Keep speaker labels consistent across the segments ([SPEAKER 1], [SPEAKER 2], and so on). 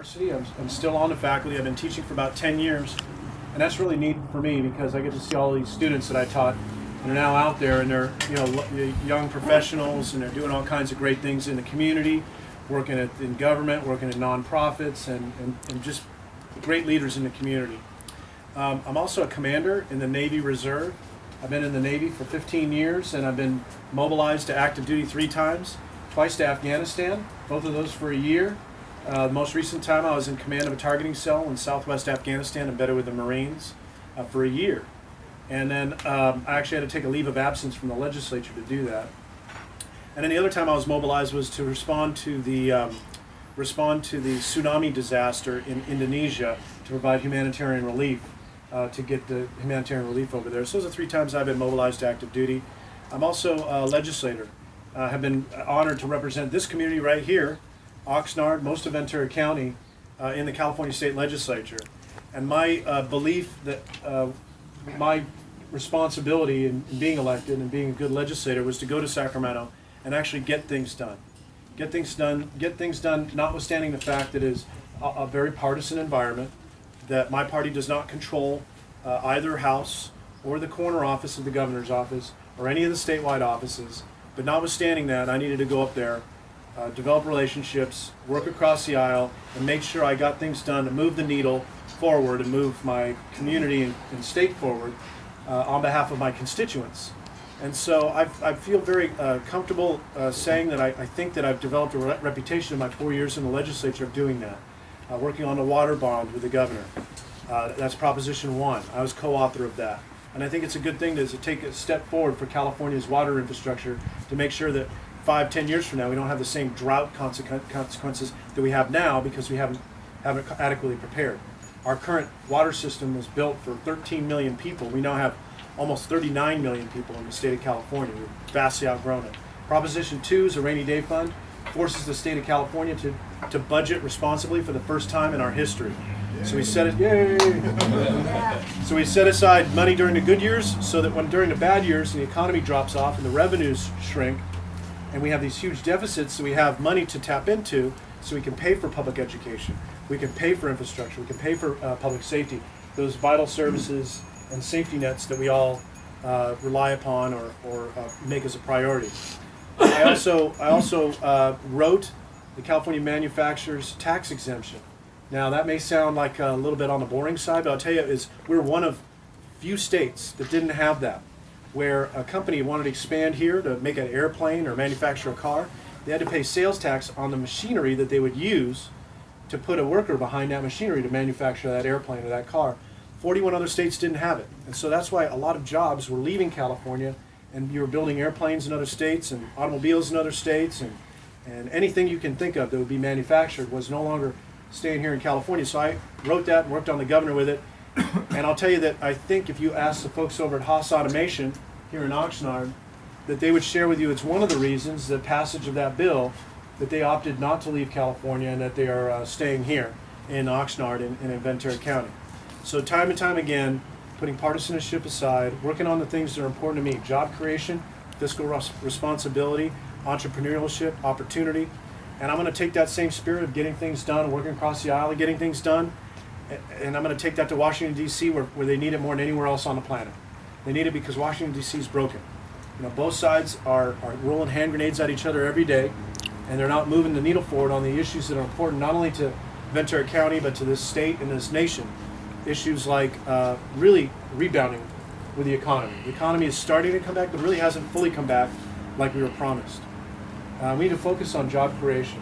[SPEAKER 1] University. I'm still on the faculty. I've been teaching for about 10 years. And that's really neat for me because I get to see all these students that I taught and are now out there, and they're young professionals, and they're doing all kinds of great things in the community, working in government, working in nonprofits, and just great leaders in the community. I'm also a commander in the Navy Reserve. I've been in the Navy for 15 years, and I've been mobilized to active duty 3 times, twice to Afghanistan, both of those for a year. The most recent time I was in command of a targeting cell in southwest Afghanistan, embedded with the Marines for a year. And then I actually had to take a leave of absence from the legislature to do that. And then the other time I was mobilized was to respond to the tsunami disaster in Indonesia to provide humanitarian relief, to get the humanitarian relief over there. So those are 3 times I've been mobilized to active duty. I'm also a legislator. I have been honored to represent this community right here, Oxnard, most of Ventura County, in the California State Legislature. And my belief that my responsibility in being elected and being a good legislator was to go to Sacramento and actually get things done. Get things done, notwithstanding the fact that it is a very partisan environment, that my party does not control either house or the corner office of the governor's office or any of the statewide offices. But notwithstanding that, I needed to go up there, develop relationships, work across the aisle, and make sure I got things done to move the needle forward and move my community and state forward on behalf of my constituents. And so I feel very comfortable saying that I think that I've developed a reputation in my 4 years in the legislature of doing that. Working on the water bond with the governor. That's Proposition 1. I was co-author of that. And I think it's a good thing to take a step forward for California's water infrastructure to make sure that 5-10 years from now we don't have the same drought consequences that we have now because we haven't adequately prepared. Our current water system was built for 13 million people. We now have almost 39 million people in the state of California. We've vastly outgrown it. Proposition 2 is a rainy day fund, forces the state of California to budget responsibly for the first time in our history. So we set it, yay! So we set aside money during the good years so that when during the bad years and the economy drops off and the revenues shrink and we have these huge deficits, so we have money to tap into so we can pay for public education, we can pay for infrastructure, we can pay for public safety, those vital services and safety nets that we all rely upon or make as a priority. I also wrote the California manufacturers tax exemption. Now that may sound like a little bit on the boring side, but I'll tell you, we're one of few states that didn't have that, where a company wanted to expand here to make an airplane or manufacture a car. They had to pay sales tax on the machinery that they would use to put a worker behind that machinery to manufacture that airplane or that car. 41 other states didn't have it. And so that's why a lot of jobs were leaving California, and you were building airplanes in other states and automobiles in other states, and anything you can think of that would be manufactured was no longer staying here in California. So I wrote that and worked on the governor with it. And I'll tell you that I think if you ask the folks over at Haas Automation here in Oxnard, that they would share with you it's one of the reasons, the passage of that bill, that they opted not to leave California and that they are staying here in Oxnard and in Ventura County. So time and time again, putting partisanship aside, working on the things that are important to me: job creation, fiscal responsibility, entrepreneurship, opportunity. And I'm going to take that same spirit of getting things done, working across the aisle and getting things done, and I'm going to take that to Washington, D.C., where they need it more than anywhere else on the planet. They need it because Washington, D.C. is broken. Both sides are rolling hand grenades at each other every day, and they're not moving the needle forward on the issues that are important not only to Ventura County, but to this state and this nation. Issues like really rebounding with the economy. The economy is starting to come back, but really hasn't fully come back like we were promised. We need to focus on job creation.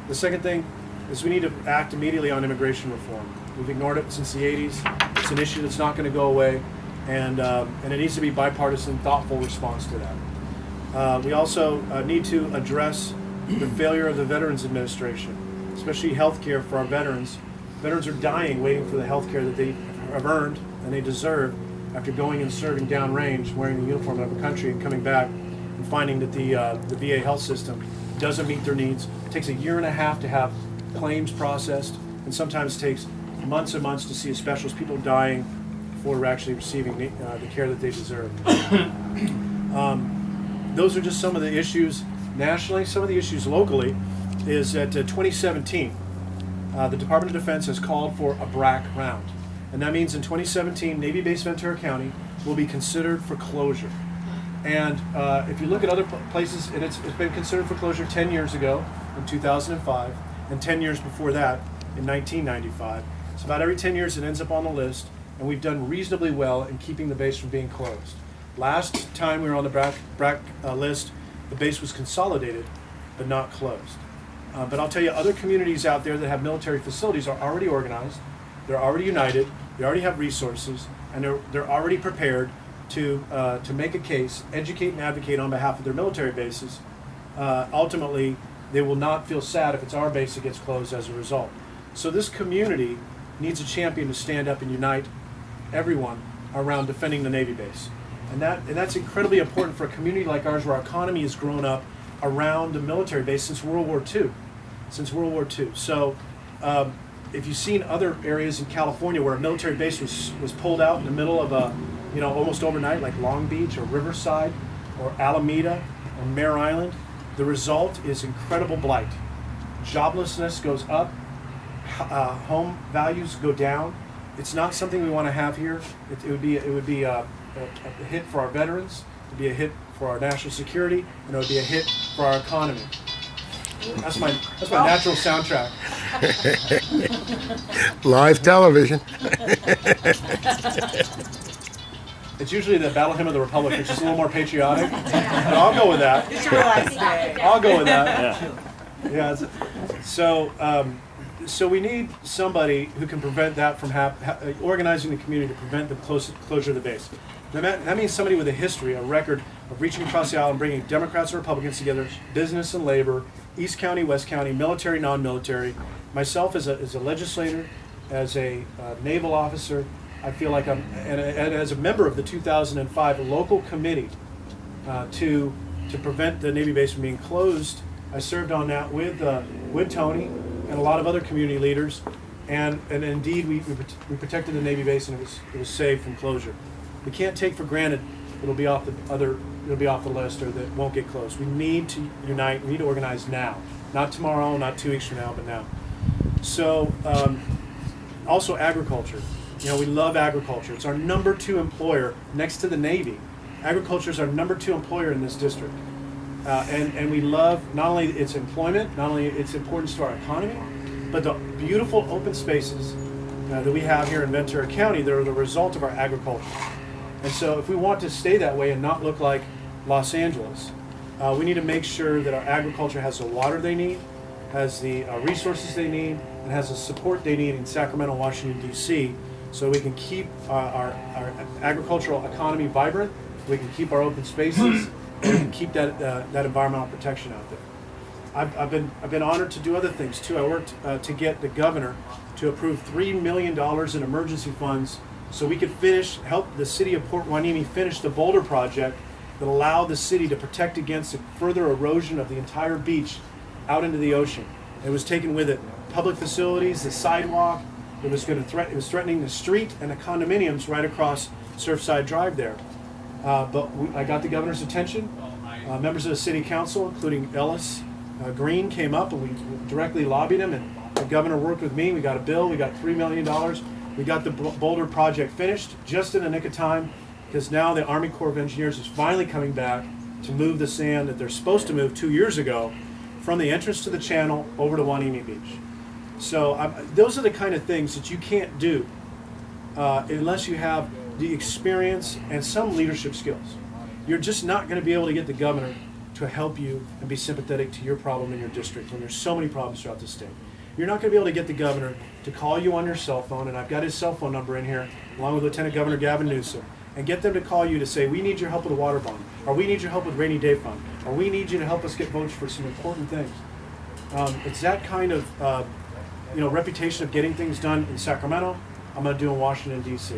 [SPEAKER 1] The second thing is we need to act immediately on immigration reform. We've ignored it since the 80s. It's an issue that's not going to go away, and it needs to be bipartisan, thoughtful response to that. We also need to address the failure of the Veterans Administration, especially health care for our veterans. Veterans are dying waiting for the health care that they have earned and they deserve after going and serving downrange, wearing the uniform of a country and coming back and finding that the VA health system doesn't meet their needs. It takes a year and a half to have claims processed, and sometimes takes months and months to see a specialist, people dying before actually receiving the care that they deserve. Those are just some of the issues nationally. Some of the issues locally is that 2017, the Department of Defense has called for a BRAC round. And that means in 2017, Navy Base Ventura County will be considered for closure. And if you look at other places, and it's been considered for closure 10 years ago in 2005, and 10 years before that in 1995. So about every 10 years it ends up on the list, and we've done reasonably well in keeping the base from being closed. Last time we were on the BRAC list, the base was consolidated, but not closed. But I'll tell you, other communities out there that have military facilities are already organized, they're already united, they already have resources, and they're already prepared to make a case, educate and advocate on behalf of their military bases. Ultimately, they will not feel sad if it's our base that gets closed as a result. So this community needs a champion to stand up and unite everyone around defending the Navy base. And that's incredibly important for a community like ours where our economy has grown up around the military base since World War II. So if you've seen other areas in California where a military base was pulled out in the middle of almost overnight, like Long Beach or Riverside or Alameda or Mare Island, the result is incredible blight. Joblessness goes up, home values go down. It's not something we want to have here. It would be a hit for our veterans, it would be a hit for our national security, and it would be a hit for our economy. That's my natural soundtrack.
[SPEAKER 2] Live television.
[SPEAKER 1] It's usually the Battle Hymn of the Republic, which is a little more patriotic. But I'll go with that.
[SPEAKER 3] It's your last day.
[SPEAKER 1] I'll go with that. Yeah. So we need somebody who can prevent that from organizing the community to prevent the closure of the base. That means somebody with a history, a record of reaching across the aisle and bringing Democrats and Republicans together, business and labor, East County, West County, military, non-military. Myself as a legislator, as a naval officer, I feel like and as a member of the 2005 local committee to prevent the Navy base from being closed. I served on that with Tony and a lot of other community leaders, and indeed we protected the Navy base, and it was saved from closure. We can't take for granted it'll be off the list or that it won't get closed. We need to unite. We need to organize now, not tomorrow, not 2 weeks from now, but now. So also agriculture. We love agriculture. It's our number 2 employer next to the Navy. Agriculture is our number 2 employer in this district. And we love not only its employment, not only its importance to our economy, but the beautiful open spaces that we have here in Ventura County that are the result of our agriculture. And so if we want to stay that way and not look like Los Angeles, we need to make sure that our agriculture has the water they need, has the resources they need, and has the support they need in Sacramento, Washington, D.C., so we can keep our agricultural economy vibrant, we can keep our open spaces, and we can keep that environmental protection out there. I've been honored to do other things too. I worked to get the governor to approve $3 million in emergency funds so we could help the city of Port Hueneme finish the boulder project that allowed the city to protect against the further erosion of the entire beach out into the ocean. It was taking with it public facilities, the sidewalk. It was threatening the street and the condominiums right across Surfside Drive there. But I got the governor's attention. Members of the city council, including Ellis Green, came up and we directly lobbied him, and the governor worked with me. We got a bill. We got $3 million. We got the boulder project finished just in the nick of time, because now the Army Corps of Engineers is finally coming back to move the sand that they're supposed to move 2 years ago from the entrance to the channel over to Hueneme Beach. So those are the kind of things that you can't do unless you have the experience and some leadership skills. You're just not going to be able to get the governor to help you and be sympathetic to your problem in your district when there's so many problems throughout the state. You're not going to be able to get the governor to call you on your cell phone, and I've got his cell phone number in here, along with Lieutenant Governor Gavin Newsom, and get them to call you to say, we need your help with the water bond, or we need your help with rainy day fund, or we need you to help us get votes for some important things. It's that kind of reputation of getting things done in Sacramento, I'm going to do in Washington, D.C.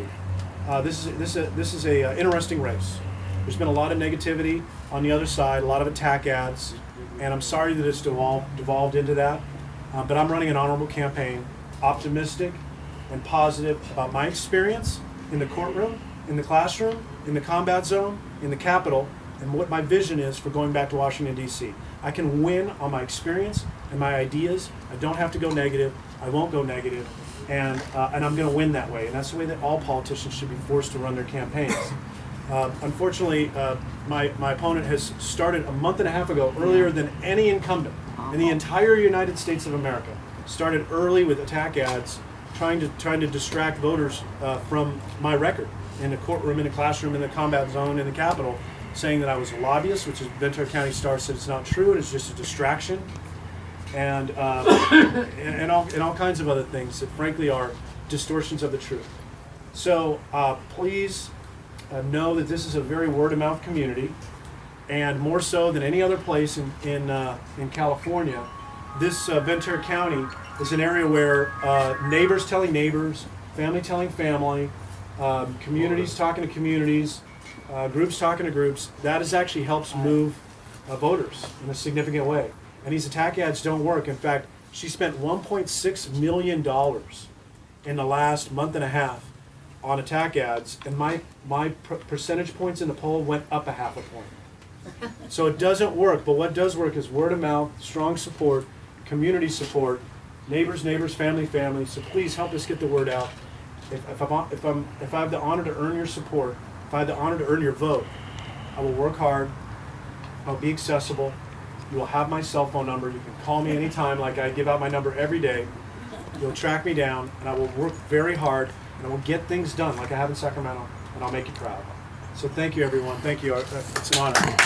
[SPEAKER 1] This is a interesting race. There's been a lot of negativity on the other side, a lot of attack ads, and I'm sorry that it's devolved into that. But I'm running an honorable campaign, optimistic and positive about my experience in the courtroom, in the classroom, in the combat zone, in the Capitol, and what my vision is for going back to Washington, D.C. I can win on my experience and my ideas. I don't have to go negative. I won't go negative, and I'm going to win that way. And that's the way that all politicians should be forced to run their campaigns. Unfortunately, my opponent has started a month and a half ago, earlier than any incumbent in the entire United States of America. Started early with attack ads, trying to distract voters from my record in the courtroom, in the classroom, in the combat zone, in the Capitol, saying that I was a lobbyist, which is Ventura County Star said it's not true, and it's just a distraction, and all kinds of other things that frankly are distortions of the truth. So please know that this is a very word-of-mouth community, and more so than any other place in California, this Ventura County is an area where neighbors telling neighbors, family telling family, communities talking to communities, groups talking to groups, that is actually helps move voters in a significant way. And these attack ads don't work. In fact, she spent $1.6 million in the last month and a half on attack ads, and my percentage points in the poll went up a half a point. So it doesn't work, but what does work is word of mouth, strong support, community support, neighbors, family. So please help us get the word out. If I have the honor to earn your support, if I have the honor to earn your vote, I will work hard. I'll be accessible. You will have my cell phone number. You can call me anytime, like I give out my number every day. You'll track me down, and I will work very hard, and I will get things done like I have in Sacramento, and I'll make you proud. So thank you, everyone. Thank you. It's an honor.